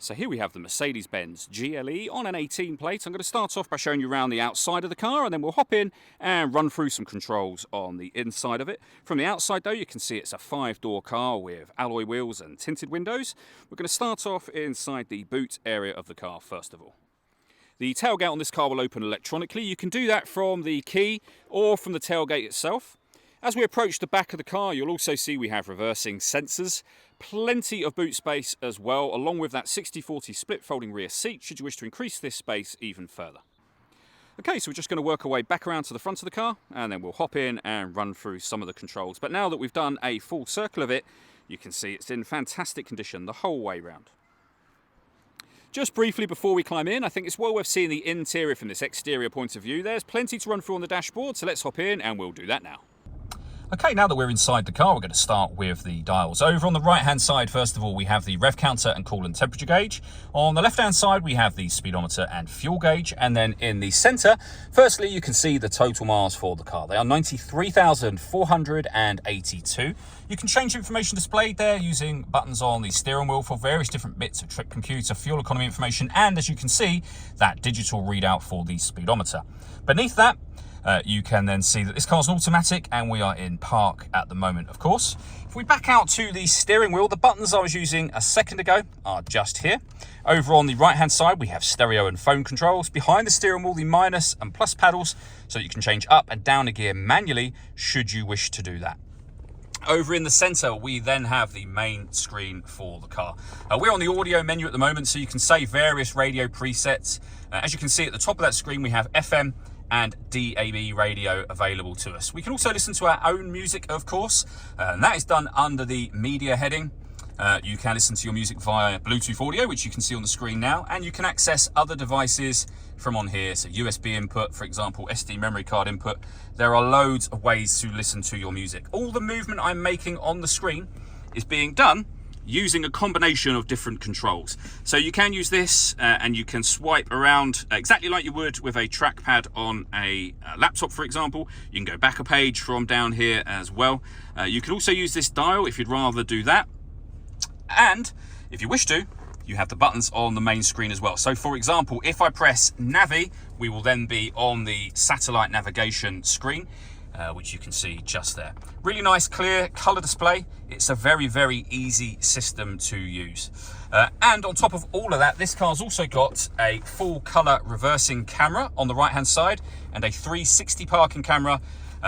So here we have the Mercedes-Benz GLE on an 18 plate. I'm going to start off by showing you around the outside of the car, and then we'll hop in and run through some controls on the inside of it. From the outside though, you can see it's a 5-door car with alloy wheels and tinted windows. We're going to start off inside the boot area of the car first of all. The tailgate on this car will open electronically. You can do that from the key or from the tailgate itself. As we approach the back of the car, you'll also see we have reversing sensors, plenty of boot space as well, along with that 60/40 split folding rear seat should you wish to increase this space even further. Okay, so we're just going to work our way back around to the front of the car, and then we'll hop in and run through some of the controls. But now that we've done a full circle of it, you can see it's in fantastic condition the whole way round. Just briefly before we climb in, I think it's well worth seeing the interior from this exterior point of view. There's plenty to run through on the dashboard, so let's hop in and we'll do that now. Okay, now that we're inside the car, we're going to start with the dials. Over on the right-hand side, first of all, we have the rev counter and coolant temperature gauge. On the left-hand side, we have the speedometer and fuel gauge. And then in the center, firstly, you can see the total miles for the car. They are 93,482. You can change information displayed there using buttons on the steering wheel for various different bits of trip computer, fuel economy information, and as you can see, that digital readout for the speedometer. Beneath that, you can then see that this car's an automatic and we are in park at the moment, of course. If we back out to the steering wheel, the buttons I was using a second ago are just here. Over on the right hand side, we have stereo and phone controls. Behind the steering wheel, the minus and plus paddles, so that you can change up and down a gear manually should you wish to do that. Over in the center, we then have the main screen for the car. We're on the audio menu at the moment, so you can save various radio presets. As you can see at the top of that screen, we have FM and DAB radio available to us. We can also listen to our own music, of course, and that is done under the media heading. You can listen to your music via Bluetooth audio, which you can see on the screen now, and you can access other devices from on here, so USB input, for example, SD memory card input. There are loads of ways to listen to your music. All the movement I'm making on the screen is being done using a combination of different controls. So you can use this and you can swipe around exactly like you would with a trackpad on a laptop, for example. You can go back a page from down here as well. You can also use this dial if you'd rather do that. And if you wish to, you have the buttons on the main screen as well. So for example, if I press Navi, we will then be on the satellite navigation screen, which you can see just there. Really nice, clear color display. It's a very, very easy system to use. And on top of all of that, this car's also got a full color reversing camera on the right-hand side and a 360 parking camera.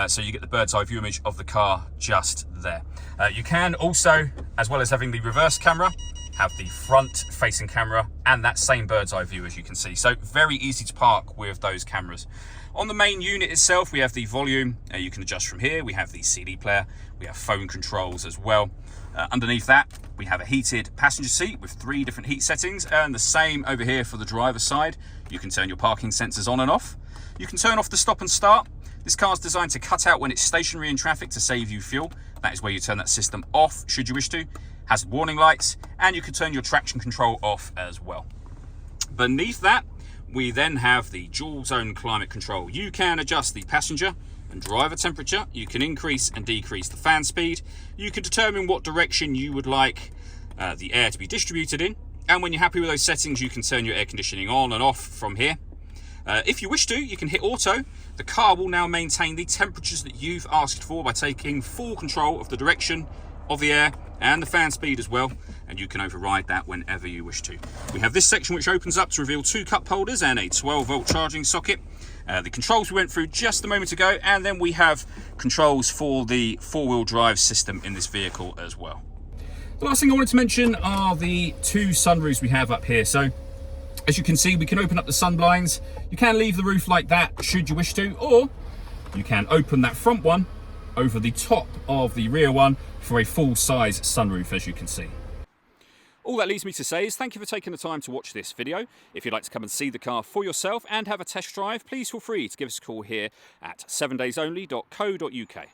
So you get the bird's eye view image of the car just there. You can also, as well as having the reverse camera, have the front facing camera and that same bird's eye view, as you can see. So very easy to park with those cameras. On the main unit itself, we have the volume. You can adjust from here. We have the CD player. We have phone controls as well. Underneath that, we have a heated passenger seat with 3 different heat settings, and the same over here for the driver's side. You can turn your parking sensors on and off. You can turn off the stop and start. This car is designed to cut out when it's stationary in traffic to save you fuel. That is where you turn that system off should you wish to. Has warning lights, and you can turn your traction control off as well. Beneath that, we then have the dual zone climate control. You can adjust the passenger and driver temperature. You can increase and decrease the fan speed. You can determine what direction you would like the air to be distributed in. And when you're happy with those settings, you can turn your air conditioning on and off from here. If you wish to, you can hit auto. The car will now maintain the temperatures that you've asked for by taking full control of the direction of the air and the fan speed as well, and you can override that whenever you wish to. We have this section which opens up to reveal 2 cup holders and a 12-volt charging socket. The controls we went through just a moment ago, and then we have controls for the 4-wheel drive system in this vehicle as well. The last thing I wanted to mention are the 2 sunroofs we have up here. So as you can see, we can open up the sun blinds. You can leave the roof like that should you wish to, or you can open that front one over the top of the rear one for a full-size sunroof, as you can see. All that leaves me to say is thank you for taking the time to watch this video. If you'd like to come and see the car for yourself and have a test drive, please feel free to give us a call here at 7daysonly.co.uk.